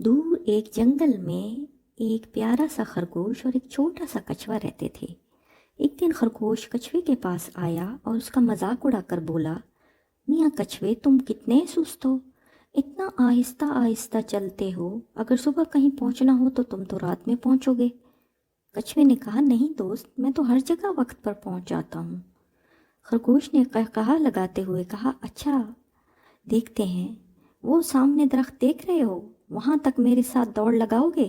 دور ایک جنگل میں ایک پیارا سا خرگوش اور ایک چھوٹا سا کچھوا رہتے تھے۔ ایک دن خرگوش کچھوے کے پاس آیا اور اس کا مذاق اڑا کر بولا، میاں کچھوے، تم کتنے سست ہو، اتنا آہستہ آہستہ چلتے ہو، اگر صبح کہیں پہنچنا ہو تو تم تو رات میں پہنچو گے۔ کچھوے نے کہا، نہیں دوست، میں تو ہر جگہ وقت پر پہنچ جاتا ہوں۔ خرگوش نے قہقہا لگاتے ہوئے کہا، اچھا دیکھتے ہیں، وہ سامنے درخت دیکھ رہے ہو، وہاں تک میرے ساتھ دوڑ لگاؤ گے؟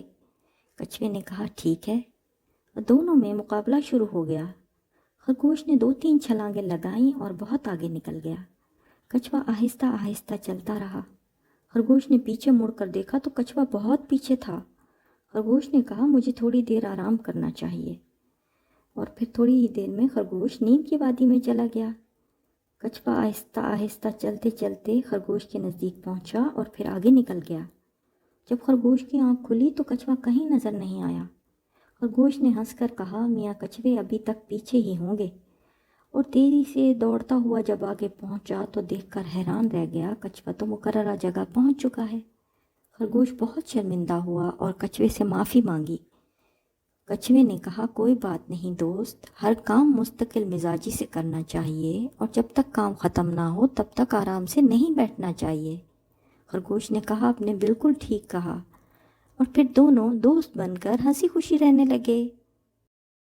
کچھوے نے کہا، ٹھیک ہے۔ دونوں میں مقابلہ شروع ہو گیا۔ خرگوش نے 2-3 چھلانگیں لگائیں اور بہت آگے نکل گیا۔ کچھوا آہستہ آہستہ چلتا رہا۔ خرگوش نے پیچھے مڑ کر دیکھا تو کچھوا بہت پیچھے تھا۔ خرگوش نے کہا، مجھے تھوڑی دیر آرام کرنا چاہیے، اور پھر تھوڑی ہی دیر میں خرگوش نیند کی وادی میں چلا گیا۔ کچھوا آہستہ آہستہ چلتے چلتے خرگوش کے نزدیک پہنچا اور پھر آگے نکل گیا۔ جب خرگوش کی آنکھ کھلی تو کچھوا کہیں نظر نہیں آیا۔ خرگوش نے ہنس کر کہا، میاں کچھوے ابھی تک پیچھے ہی ہوں گے، اور تیزی سے دوڑتا ہوا جب آگے پہنچا تو دیکھ کر حیران رہ گیا، کچھوا تو مقررہ جگہ پہنچ چکا ہے۔ خرگوش بہت شرمندہ ہوا اور کچھوے سے معافی مانگی۔ کچھوے نے کہا، کوئی بات نہیں دوست، ہر کام مستقل مزاجی سے کرنا چاہیے، اور جب تک کام ختم نہ ہو تب تک آرام سے نہیں بیٹھنا چاہیے۔ خرگوش نے کہا، آپ نے بالکل ٹھیک کہا، اور پھر دونوں دوست بن کر ہنسی خوشی رہنے لگے۔